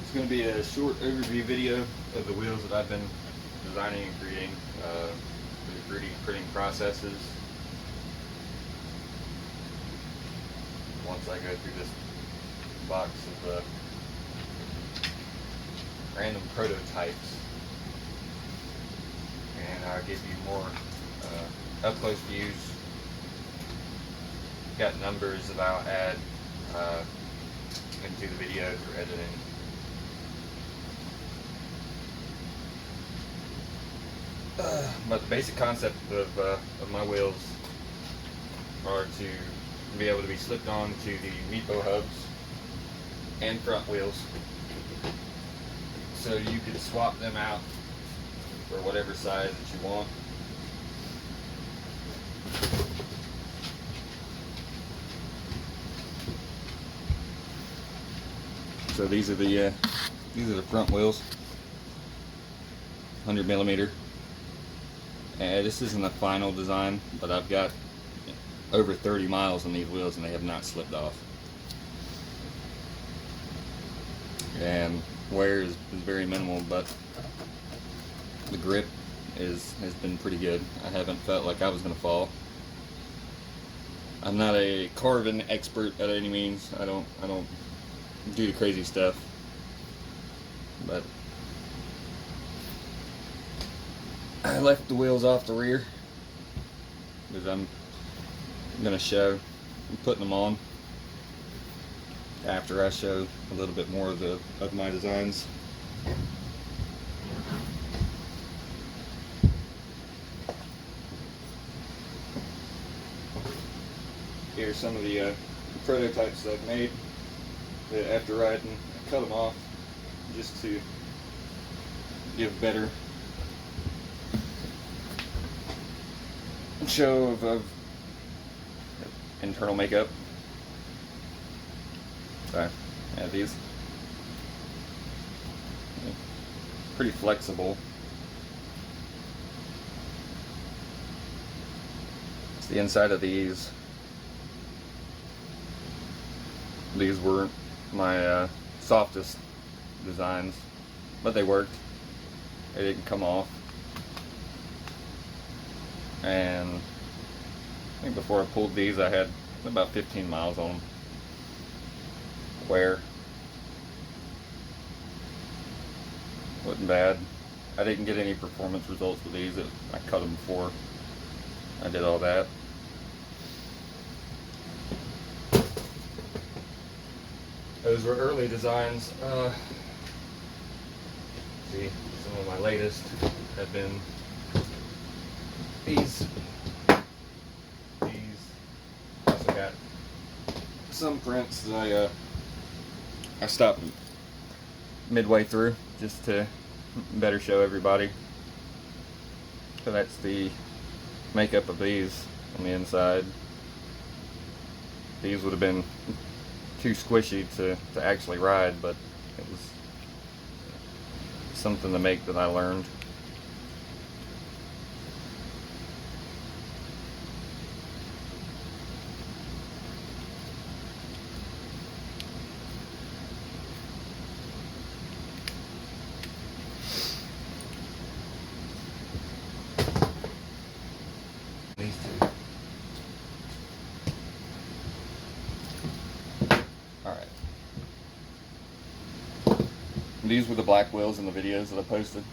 It's going to be a short overview video of the wheels that I've been designing and creating through 3D printing processes. Once I go through this box of random prototypes, and I'll give you more up-close views. Got numbers that I'll add into the video for editing. But the basic concept of my wheels are to be able to be slipped on to the Meepo hubs and front wheels, so you can swap them out for whatever size that you want. So these are the front wheels, 100mm. And this isn't a final design, but I've got over 30 miles on these wheels and they have not slipped off. And wear is very minimal, but the grip has been pretty good. I haven't felt like I was going to fall. I'm not a carving expert at any means. I don't do the crazy stuff, but I left the wheels off the rear because I'm going to show putting them on after I show a little bit more of my designs. Here's some of the prototypes that I've made. That after riding, I cut them off just to give better show of internal makeup. So I have these. Pretty flexible. It's the inside of these. These weren't my softest designs, but they worked. They didn't come off. And I think before I pulled these, I had about 15 miles on them. Wear wasn't bad. I didn't get any performance results with these. I cut them before I did all that. Those were early designs. See, some of my latest have been these. Also got some prints that I stopped midway through just to better show everybody. So that's the makeup of these on the inside. These would have been too squishy to actually ride, but it was something to make that I learned. These two. Alright. These were the black wheels in the videos that I posted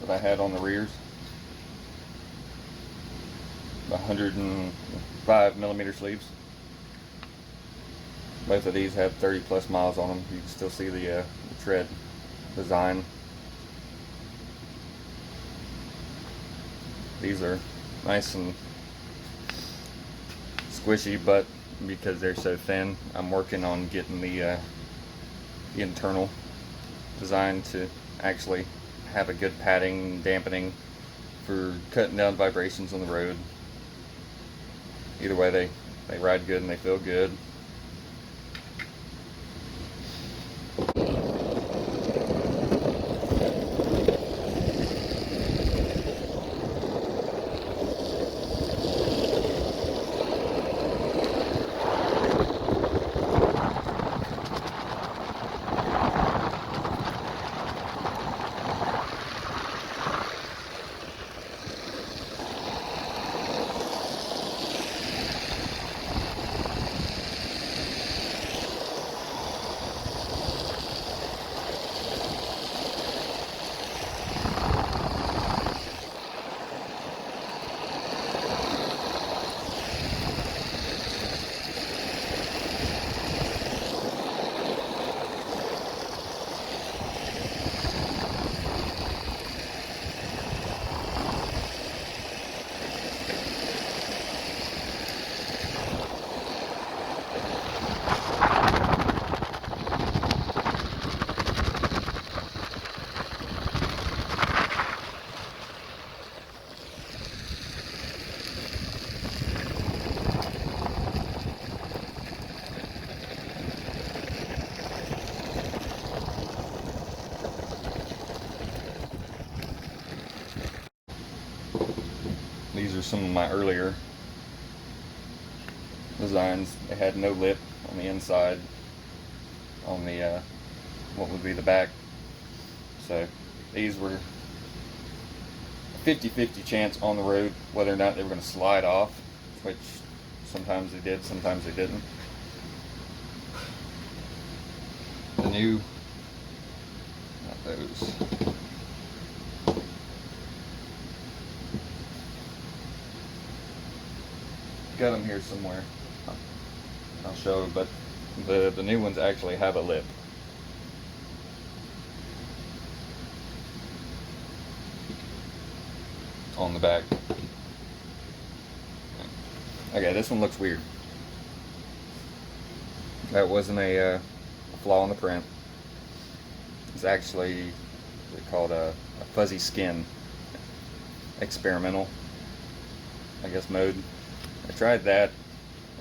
that I had on the rears. 105mm sleeves. Both of these have 30 plus miles on them. You can still see the tread design. These are nice and squishy, but because they're so thin, I'm working on getting the internal design to actually have a good padding, dampening for cutting down vibrations on the road. Either way, they ride good and they feel good. some of my earlier designs. They had no lip on the inside, on the what would be the back. So these were 50-50 chance on the road whether or not they were going to slide off, which sometimes they did, sometimes they didn't. The new, not those. Got them here somewhere. I'll show you, but the new ones actually have a lip. On the back. Okay, this one looks weird. That wasn't a flaw in the print. It's actually called a fuzzy skin experimental, I guess, mode. I tried that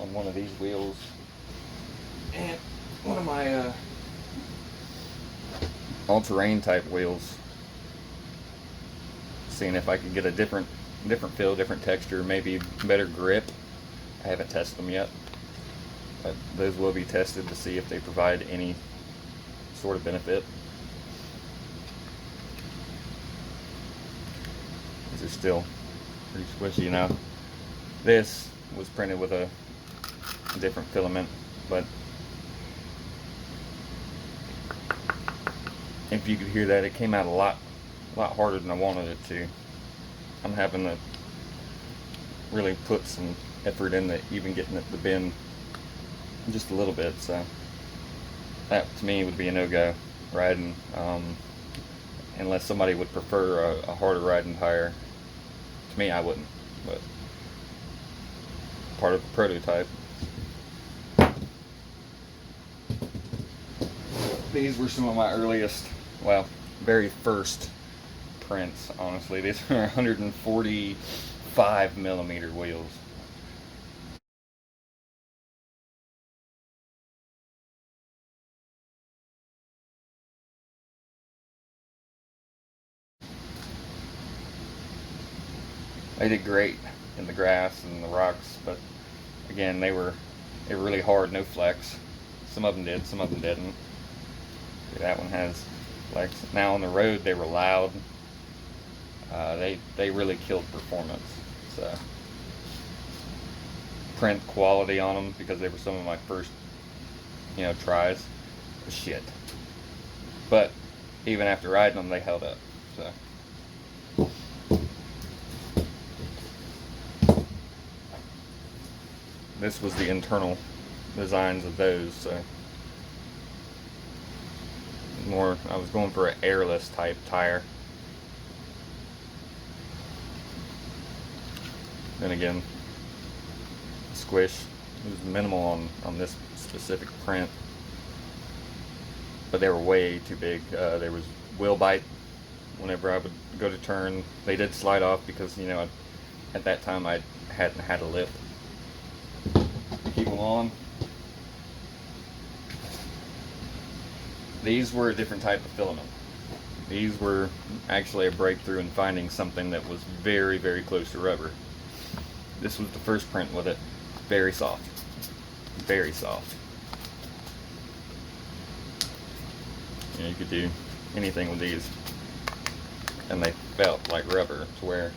on one of these wheels, and one of my all-terrain type wheels, seeing if I could get a different feel, different texture, maybe better grip. I haven't tested them yet, but those will be tested to see if they provide any sort of benefit. These are still pretty squishy now. This was printed with a different filament, but if you could hear that, it came out a lot harder than I wanted it to. I'm having to really put some effort into even getting it to bend just a little bit, so that to me would be a no-go riding, unless somebody would prefer a harder riding tire. To me, I wouldn't, but part of the prototype. These were some of my earliest, well, very first prints, honestly. These are 145 millimeter wheels. They did great in the grass and the rocks, but again, they were really hard, no flex. Some of them did, some of them didn't. See, that one has flex. Now on the road, they were loud. They really killed performance. So print quality on them, because they were some of my first, tries, was shit. But even after riding them, they held up. So. This was the internal designs of those. So more, I was going for an airless type tire. Then again, squish was minimal on this specific print, but they were way too big. There was wheel bite whenever I would go to turn. They did slide off because, at that time I hadn't had a lip. Keep them on. These were a different type of filament. These were actually a breakthrough in finding something that was very, very close to rubber. This was the first print with it. Very soft. Very soft. You could do anything with these, and they felt like rubber, to where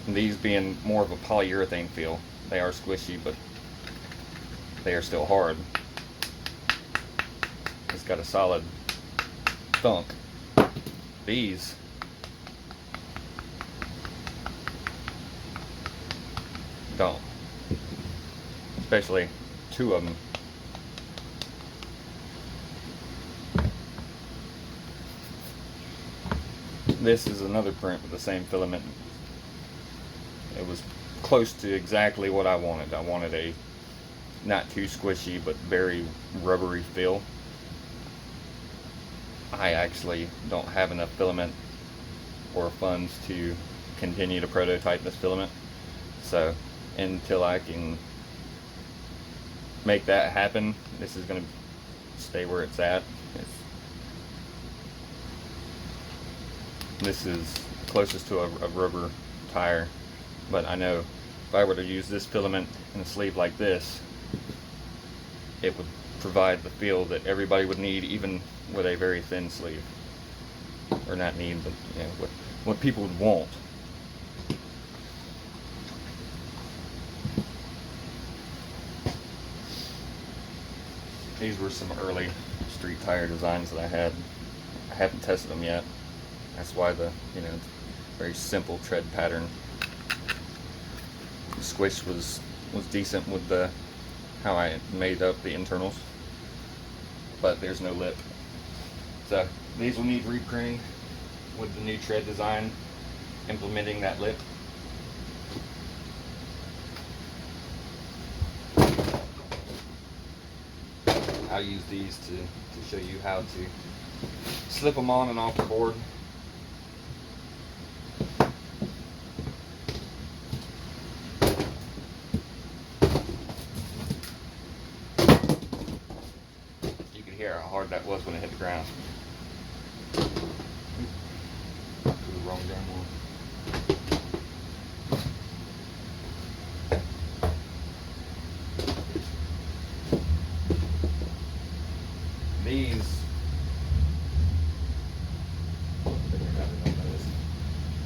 these being more of a polyurethane feel, they are squishy, but they are still hard. It's got a solid thunk. These don't, especially two of them. This is another print with the same filament. It was close to exactly what I wanted. I wanted a not too squishy but very rubbery feel. I actually don't have enough filament or funds to continue to prototype this filament, so until I can make that happen, this is going to stay where it's at. this is closest to a rubber tire, but I know if I were to use this filament in a sleeve like this, it would provide the feel that everybody would need, even with a very thin sleeve. Or not need, but you know, what people would want. These were some early street tire designs that I had. I haven't tested them yet. That's why the, you know, very simple tread pattern. The squish was decent with the how I made up the internals, but there's no lip. So these will need reprinting with the new tread design, implementing that lip. I'll use these to show you how to slip them on and off the board. You can hear how hard that was when it hit the ground. Wrong damn one. These,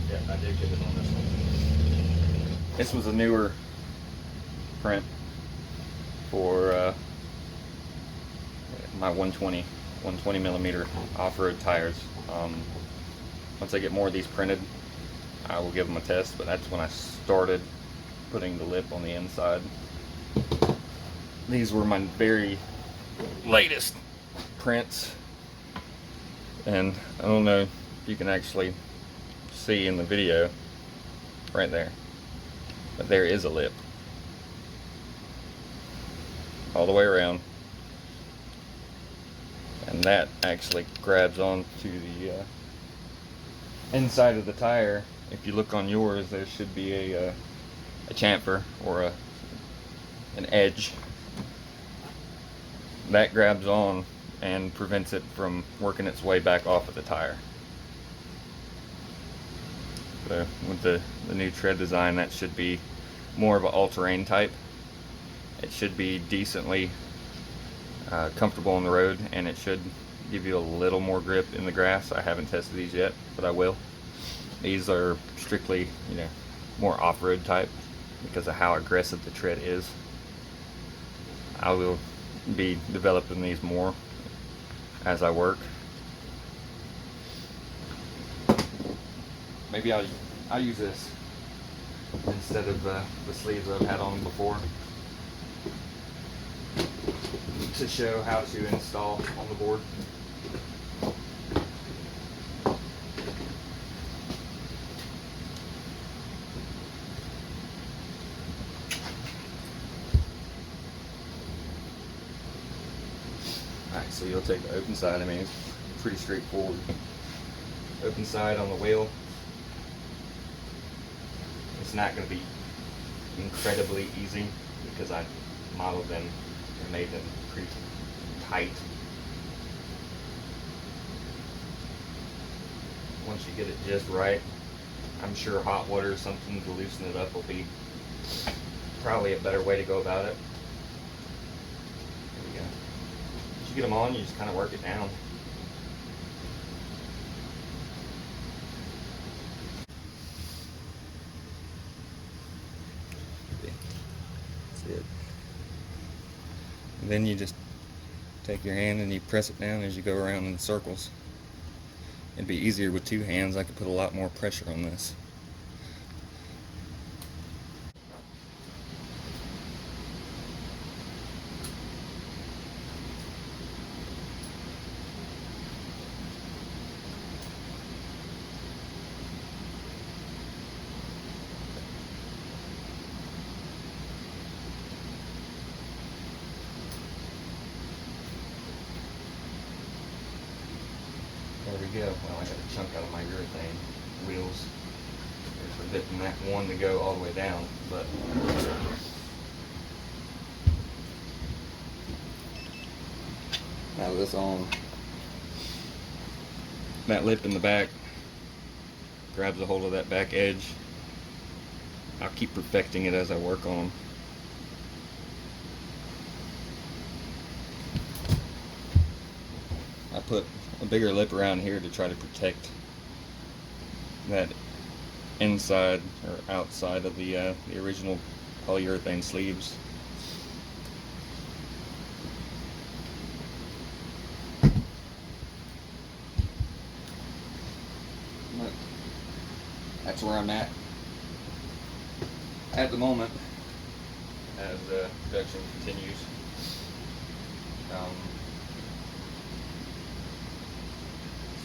yeah, I did get it on this one. This was a newer print for my 120 millimeter off-road tires. Once I get more of these printed, I will give them a test, but that's when I started putting the lip on the inside. These were my very latest prints, and I don't know if you can actually see in the video right there, but there is a lip all the way around, and that actually grabs onto the inside of the tire. If you look on yours, there should be a chamfer or an edge that grabs on and prevents it from working its way back off of the tire. So with the new tread design, that should be more of an all-terrain type. It should be decently comfortable on the road, and it should give you a little more grip in the grass. I haven't tested these yet, but I will. These are strictly, you know, more off-road type because of how aggressive the tread is. I will be developing these more as I work. Maybe I'll use this instead of the sleeves I've had on before to show how to install on the board. Alright, so you'll take the open side. I mean, it's pretty straightforward. Open side on the wheel. It's not going to be incredibly easy because I modeled them and made them pretty tight. Once you get it just right, I'm sure hot water or something to loosen it up will be probably a better way to go about it. There we go. Once you get them on, you just kind of work it down. That's it. And then you just take your hand and you press it down as you go around in circles. It'd be easier with two hands. I could put a lot more pressure on this. There we go. Well, I got a chunk out of my urethane wheels. There's a bit from that one to go all the way down, but now this on that lip in the back grabs a hold of that back edge. I'll keep perfecting it as I work on them. I put a bigger lip around here to try to protect that inside or outside of the original polyurethane sleeves. But that's where I'm at the moment as production continues.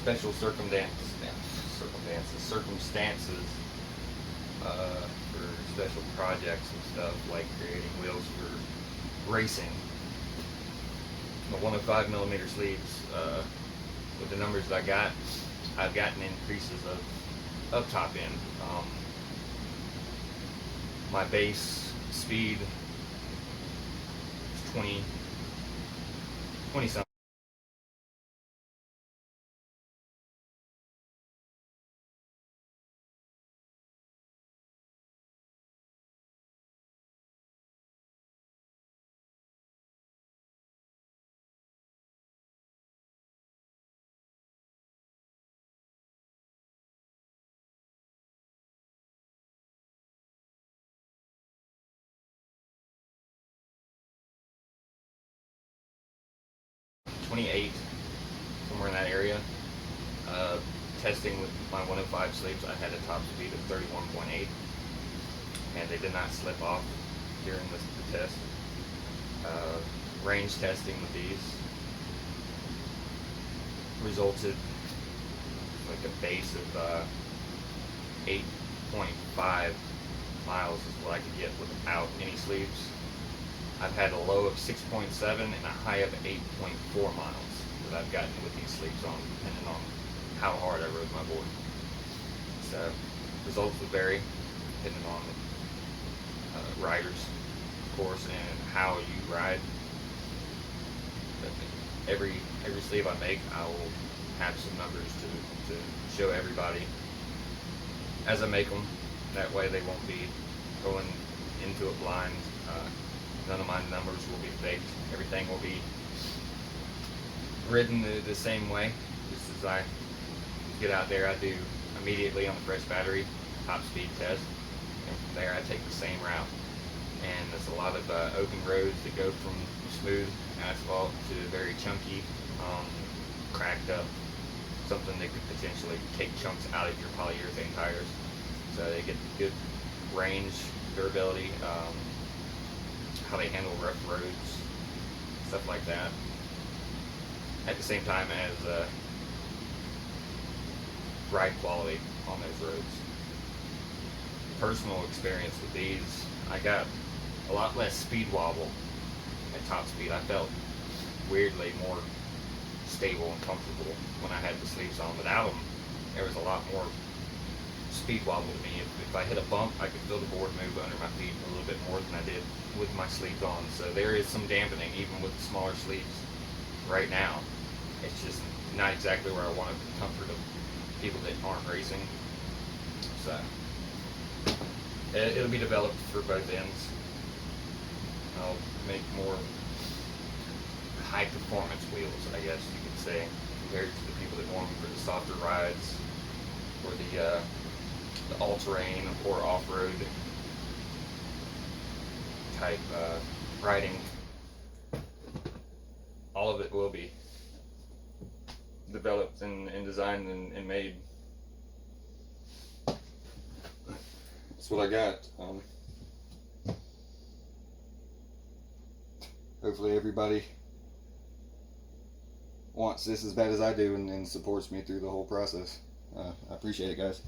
Special circumstances for special projects and stuff, like creating wheels for racing. The 105mm sleeves, with the numbers that I got, I've gotten increases of top end. My base speed is 20 something. '28, somewhere in that area. Testing with my 105 sleeves, I had a top speed of 31.8, and they did not slip off during the test. Range testing with these resulted like a base of 8.5 miles is what I could get without any sleeves. I've had a low of 6.7 and a high of 8.4 miles that I've gotten with these sleeves on, depending on how hard I rode my board. So results will vary depending on riders, of course, and how you ride. But every sleeve I make, I will have some numbers to show everybody as I make them. That way they won't be going into it blind. None of my numbers will be faked. Everything will be ridden the same way. Just as I get out there, I do immediately on the fresh battery top speed test, and from there I take the same route. And there's a lot of open roads that go from smooth asphalt to very chunky, cracked up, something that could potentially take chunks out of your polyurethane tires. So they get good range, durability, how they handle rough roads, stuff like that. At the same time as ride quality on those roads. Personal experience with these, I got a lot less speed wobble at top speed. I felt weirdly more stable and comfortable when I had the sleeves on. Without them, there was a lot more speed wobble to me. If I hit a bump, I could feel the board move under my feet a little bit more than I did with my sleeves on. So there is some dampening even with the smaller sleeves right now. It's just not exactly where I want it, the comfort of people that aren't racing. So it'll be developed for both ends. I'll make more high performance wheels, I guess you could say, compared to the people that want them for the softer rides or the all-terrain or off-road type riding. All of it will be developed and designed and made. That's what I got. Hopefully everybody wants this as bad as I do and supports me through the whole process. I appreciate it, guys.